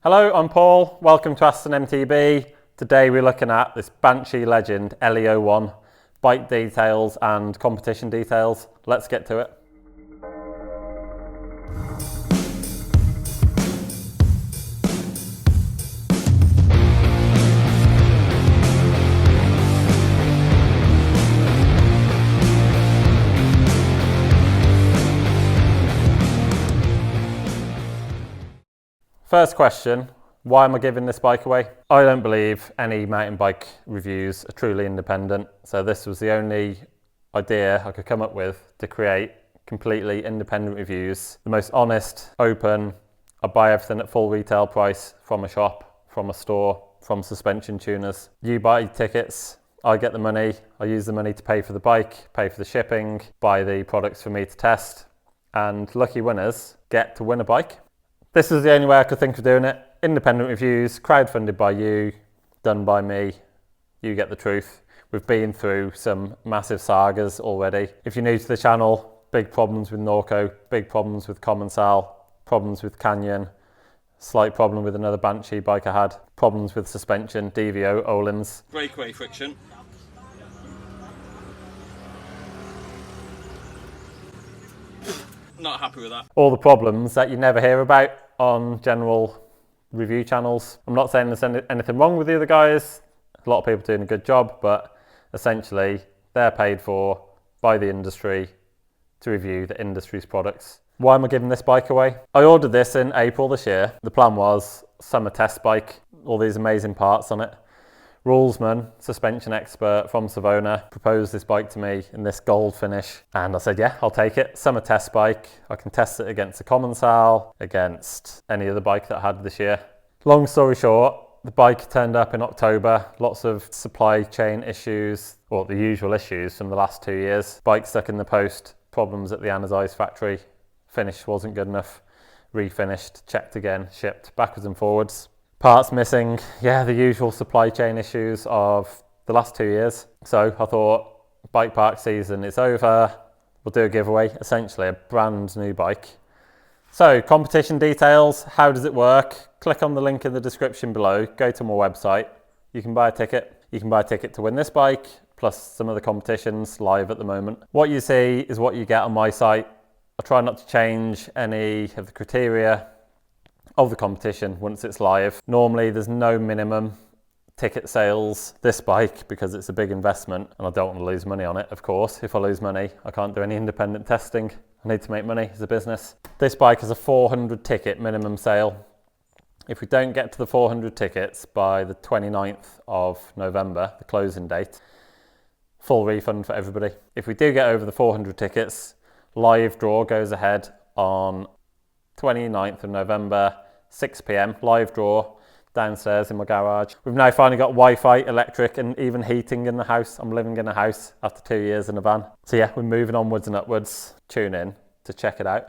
Hello, I'm Paul. Welcome to AstonMTB. Today we're looking at this Banshee Legend LE01 bike details and competition details. Let's get to it. First question, why am I giving this bike away? I don't believe any mountain bike reviews are truly independent, so this was the only idea I could come up with to create completely independent reviews. The most honest, open, I buy everything at full retail price from a shop, from a store, from suspension tuners. You buy tickets, I get the money, I use the money to pay for the bike, pay for the shipping, buy the products for me to test, and lucky winners get to win a bike. This is the only way I could think of doing it. Independent reviews, crowdfunded by you, done by me. You get the truth. We've been through some massive sagas already. If you're new to the channel, big problems with Norco, big problems with Commensal, problems with Canyon, slight problem with another Banshee bike I had, problems with suspension, DVO, Öhlins. Breakaway friction. Not happy with that. All the problems that you never hear about on general review channels. I'm not saying there's anything wrong with the other guys. A lot of people doing a good job, but essentially they're paid for by the industry to review the industry's products. Why am I giving this bike away? I ordered this in April this year. The plan was summer test bike, all these amazing parts on it. Rulesman, suspension expert from Savona, proposed this bike to me in this gold finish. And I said, yeah, I'll take it. Summer test bike. I can test it against a Commensal, against any other bike that I had this year. Long story short, the bike turned up in October. Lots of supply chain issues, or the usual issues from the last 2 years. Bike stuck in the post, problems at the anodized factory. Finish wasn't good enough. Refinished, checked again, shipped backwards and forwards. Parts missing, yeah, the usual supply chain issues of the last 2 years. So I thought, bike park season is over, we'll do a giveaway, essentially a brand new bike. So competition details, how does it work? Click on the link in the description below, go to my website, you can buy a ticket. You can buy a ticket to win this bike, plus some of the competitions live at the moment. What you see is what you get on my site. I try not to change any of the criteria of the competition once it's live. Normally there's no minimum ticket sales this bike because it's a big investment and I don't want to lose money on it, of course. If I lose money, I can't do any independent testing. I need to make money as a business. This bike has a 400 ticket minimum sale. If we don't get to the 400 tickets by the 29th of November, the closing date, full refund for everybody. If we do get over the 400 tickets, live draw goes ahead on 29th of November, 6 PM, live draw downstairs in my garage. We've now finally got Wi-Fi, electric and even heating in the house. I'm living in a house after 2 years in a van. So yeah, we're moving onwards and upwards. Tune in to check it out.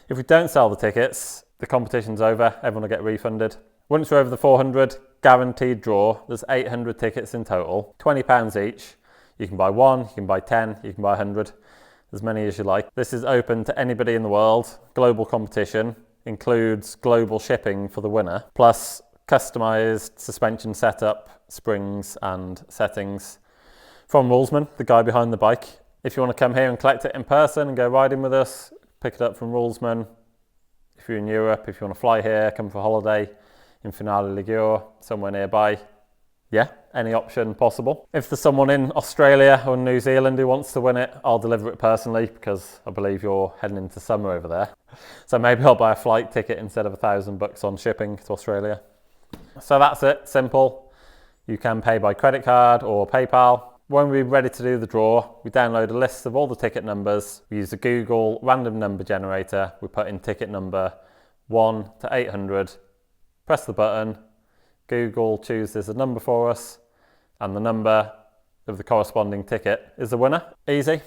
If we don't sell the tickets, the competition's over, everyone will get refunded. Once we're over the 400, guaranteed draw. There's 800 tickets in total, £20 each. You can buy one, you can buy 10, you can buy 100. As many as you like. This is open to anybody in the world. Global competition, includes global shipping for the winner, plus customized suspension setup, springs and settings from Rulesman, the guy behind the bike. If you want to come here and collect it in person and go riding with us, pick it up from Rulesman. If you're in Europe, if you want to fly here, come for holiday in Finale Ligure, somewhere nearby, yeah, any option possible. If there's someone in Australia or New Zealand who wants to win it, I'll deliver it personally because I believe you're heading into summer over there. So maybe I'll buy a flight ticket instead of $1,000 on shipping to Australia. So that's it, simple. You can pay by credit card or PayPal. When we're ready to do the draw, we download a list of all the ticket numbers. We use a Google random number generator. We put in ticket number 1 to 800, press the button, Google chooses a number for us and the number of the corresponding ticket is the winner. Easy.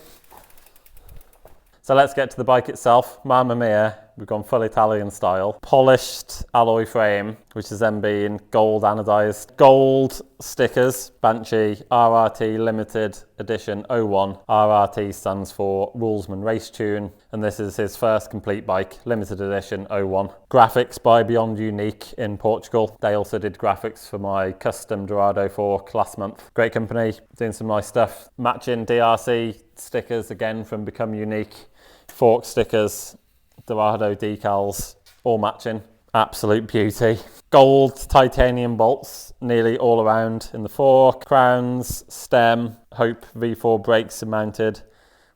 So let's get to the bike itself. Mamma mia, We've gone full Italian style. Polished alloy frame, which has then been gold anodized. Gold stickers, Banshee RRT Limited Edition 01. RRT stands for Rulesman Race Tune, and this is his first complete bike, limited edition 01. Graphics by Beyond Unique in Portugal. They also did graphics for my custom Dorado fork last month. Great company, doing some nice stuff. Matching DRC stickers again from Become Unique. Fork stickers, Dorado decals, all matching. Absolute beauty. Gold titanium bolts nearly all around in the fork. Crowns, stem, Hope V4 brakes are mounted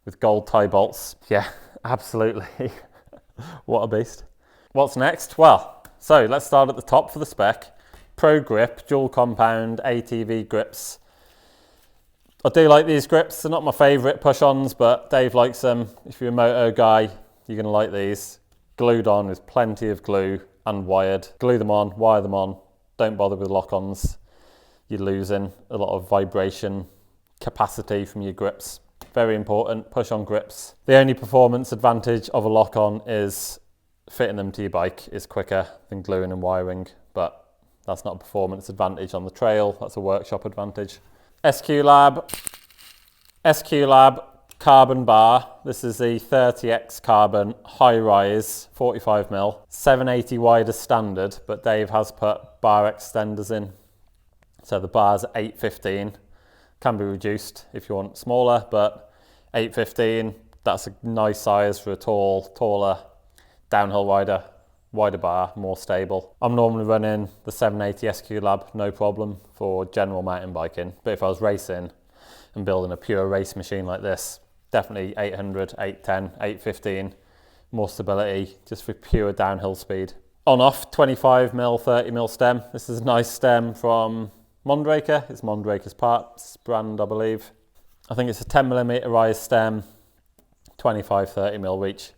with gold tie bolts. Yeah, absolutely. What a beast. What's next? Well, so let's start at the top for the spec. Pro Grip, dual compound ATV grips. I do like these grips. They're not my favourite push-ons, but Dave likes them. If you're a moto guy, you're going to like these. Glued on with plenty of glue and wired. Glue them on, wire them on. Don't bother with lock-ons. You're losing a lot of vibration capacity from your grips. Very important, push-on grips. The only performance advantage of a lock-on is fitting them to your bike is quicker than gluing and wiring, but that's not a performance advantage on the trail. That's a workshop advantage. SQ Lab carbon bar. This is the 30x carbon high rise 45mm, 780 wide as standard, but Dave has put bar extenders in, so the bar's at 815. Can be reduced if you want smaller, but 815, that's a nice size for a taller downhill rider. Wider bar, more stable. I'm normally running the 780 SQ Lab, no problem, for general mountain biking. But if I was racing and building a pure race machine like this, definitely 800, 810, 815, more stability, just for pure downhill speed. On off, 25mm, 30mm stem. This is a nice stem from Mondraker. It's Mondraker's parts brand, I believe. I think it's a 10mm rise stem, 25, 30mm reach,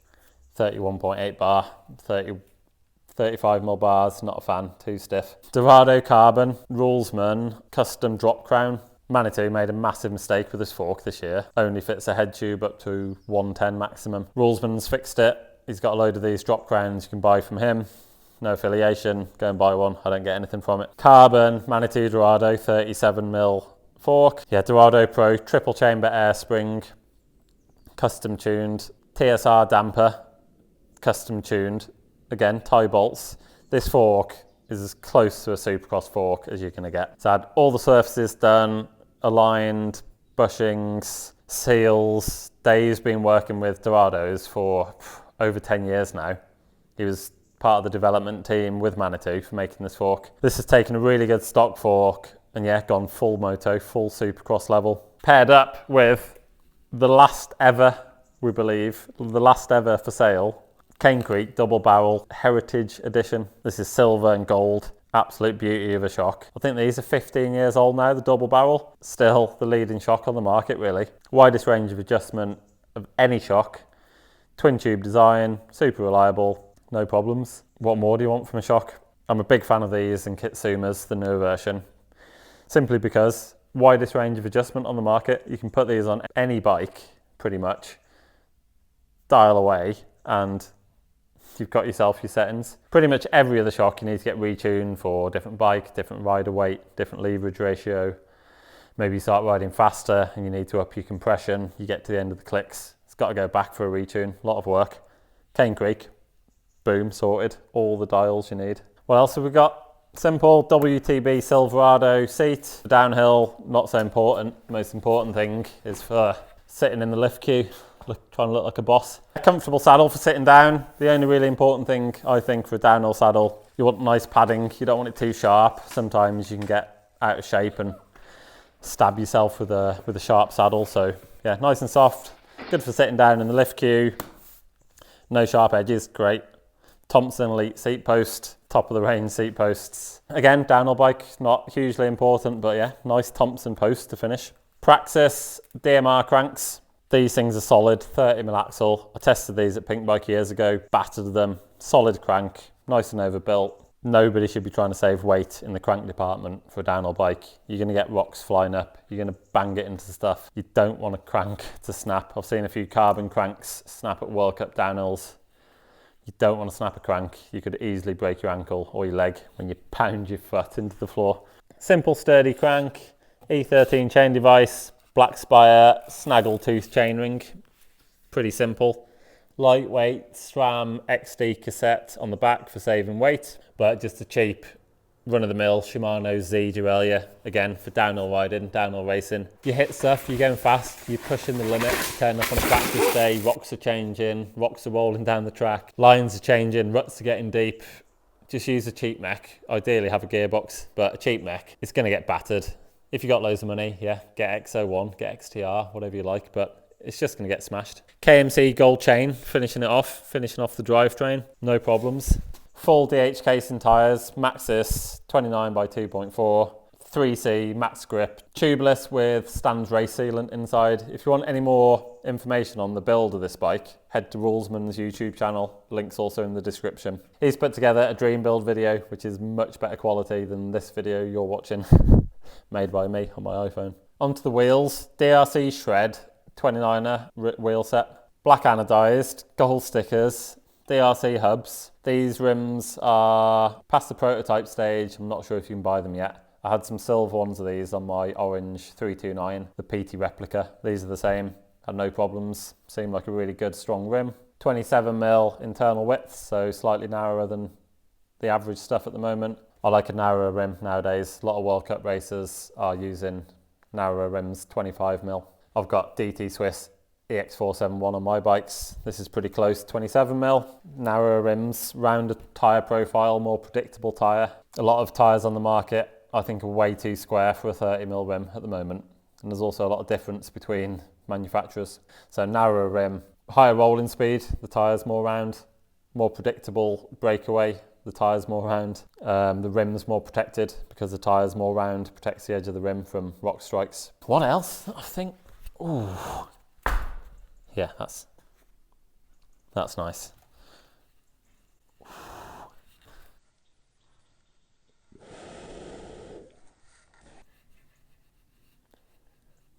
31.8 bar, 35mm bars, not a fan, too stiff. Dorado carbon, Rulesman, custom drop crown. Manitou made a massive mistake with this fork this year. Only fits a head tube up to 110 maximum. Rulesman's fixed it. He's got a load of these drop crowns you can buy from him. No affiliation, go and buy one. I don't get anything from it. Carbon, Manitou Dorado, 37mm fork. Yeah, Dorado Pro, triple chamber air spring, custom tuned. TSR damper, custom tuned. Again, tie bolts. This fork is as close to a Supercross fork as you're going to get. So I had all the surfaces done, aligned, bushings, seals. Dave's been working with Dorados for over 10 years now. He was part of the development team with Manitou for making this fork. This has taken a really good stock fork and yeah, gone full moto, full Supercross level. Paired up with the last ever, we believe, the last ever for sale, Cane Creek double barrel heritage edition. This is silver and gold. Absolute beauty of a shock. I think these are 15 years old now, the double barrel. Still the leading shock on the market, really. Widest range of adjustment of any shock. Twin tube design, super reliable, no problems. What more do you want from a shock? I'm a big fan of these and Kitsumas, the newer version. Simply because widest range of adjustment on the market. You can put these on any bike, pretty much. Dial away and you've got yourself your settings. Pretty much every other shock you need to get retuned for different bike, different rider weight, different leverage ratio. Maybe you start riding faster and you need to up your compression. You get to the end of the clicks. It's got to go back for a retune. A lot of work. Cane Creek, boom, sorted. All the dials you need. What else have we got? Simple WTB Silverado seat. Downhill, not so important. The most important thing is for sitting in the lift queue. Trying to look like a boss. A comfortable saddle for sitting down. The only really important thing I think for a downhill saddle, you want nice padding. You don't want it too sharp. Sometimes you can get out of shape and stab yourself with a sharp saddle. So yeah, nice and soft. Good for sitting down in the lift queue. No sharp edges, great. Thompson Elite seat post, top of the range seat posts. Again, downhill bike, not hugely important, but yeah, nice Thompson post to finish. Praxis DMR cranks. These things are solid, 30mm axle. I tested these at Pinkbike years ago, battered them, solid crank, nice and overbuilt. Nobody should be trying to save weight in the crank department for a downhill bike. You're gonna get rocks flying up, you're gonna bang it into stuff. You don't want a crank to snap. I've seen a few carbon cranks snap at World Cup downhills. You don't want to snap a crank. You could easily break your ankle or your leg when you pound your foot into the floor. Simple sturdy crank, E13 chain device, black spire, snaggle tooth chainring. Pretty simple. Lightweight SRAM XD cassette on the back for saving weight, but just a cheap run-of-the-mill Shimano Z derailleur, again for downhill riding, downhill racing. You hit stuff, you're going fast, you're pushing the limit, turn up on a practice day, rocks are changing, rocks are rolling down the track, lines are changing, ruts are getting deep. Just use a cheap mech. Ideally have a gearbox, but a cheap mech, it's going to get battered. If you got loads of money, yeah, get X01, get XTR, whatever you like, but it's just going to get smashed. KMC gold chain, finishing the drivetrain, no problems. Full DH casing tyres, Maxxis 29 by 2.4, 3C max grip, tubeless with Stan's race sealant inside. If you want any more information on the build of this bike, head to Rulesman's YouTube channel, links also in the description. He's put together a dream build video, which is much better quality than this video you're watching, made by me on my iPhone. Onto the wheels, DRC Shred 29er wheel set, black anodized, gold stickers, DRC hubs. These rims are past the prototype stage. I'm not sure if you can buy them yet. I had some silver ones of these on my orange 329, the PT replica. These are the same, had no problems. Seemed like a really good strong rim. 27mm internal width, so slightly narrower than the average stuff at the moment. I like a narrower rim nowadays. A lot of World Cup racers are using narrower rims, 25mm. I've got DT Swiss EX471 on my bikes. This is pretty close, 27mm. Narrower rims, rounder tyre profile, more predictable tyre. A lot of tyres on the market I think are way too square for a 30mm rim at the moment. And there's also a lot of difference between manufacturers. So narrower rim, higher rolling speed, the tyre's more round, more predictable breakaway, the tyre's more round. The rim's more protected because the tyre's more round, protects the edge of the rim from rock strikes. What else? I think, ooh. Yeah, that's nice.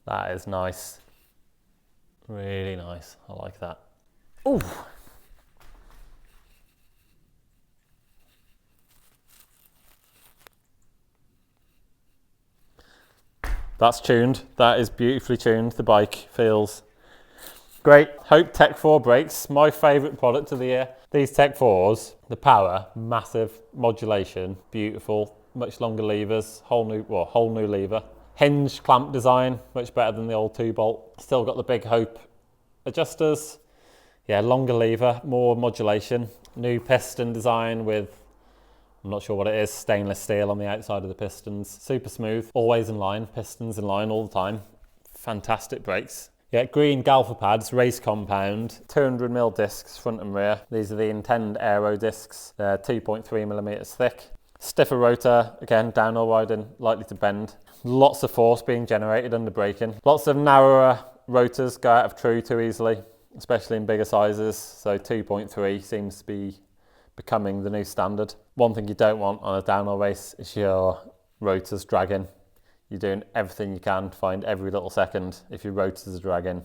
That is nice. Really nice. I like that. Ooh. That's tuned. That is beautifully tuned. The bike feels great. Hope Tech 4 brakes, my favourite product of the year. These Tech 4s, the power, massive modulation, beautiful, much longer levers, whole new lever. Hinge clamp design, much better than the old 2-bolt. Still got the big Hope adjusters. Yeah, longer lever, more modulation. New piston design with, I'm not sure what it is, stainless steel on the outside of the pistons. Super smooth, always in line, pistons in line all the time. Fantastic brakes. Yeah, green Galfa pads, race compound, 200mm discs front and rear. These are the Intend Aero discs. They're 2.3mm thick. Stiffer rotor, again, downhill riding, likely to bend. Lots of force being generated under braking. Lots of narrower rotors go out of true too easily, especially in bigger sizes. So 2.3 seems to be becoming the new standard. One thing you don't want on a downhill race is your rotors dragging. You're doing everything you can to find every little second. If your rotors are dragging,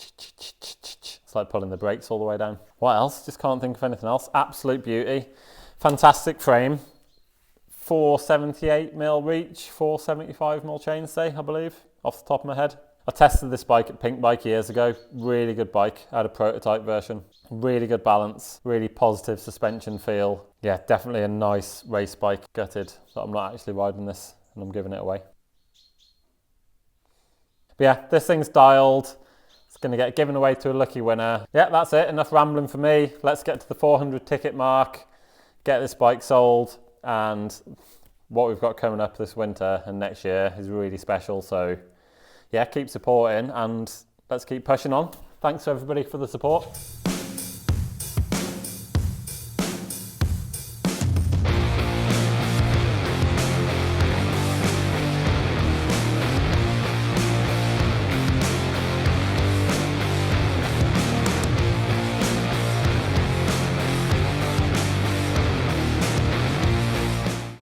it's like pulling the brakes all the way down. What else? Just can't think of anything else. Absolute beauty. Fantastic frame. 478mm reach, 475mm chainstay, I believe, off the top of my head. I tested this bike at Pinkbike years ago. Really good bike. I had a prototype version. Really good balance, really positive suspension feel. Yeah, definitely a nice race bike. Gutted that I'm not actually riding this and I'm giving it away. But yeah, this thing's dialed. It's going to get given away to a lucky winner. Yeah, that's it. Enough rambling for me. Let's get to the 400 ticket mark, get this bike sold, and what we've got coming up this winter and next year is really special. So yeah, keep supporting and let's keep pushing on. Thanks to everybody for the support.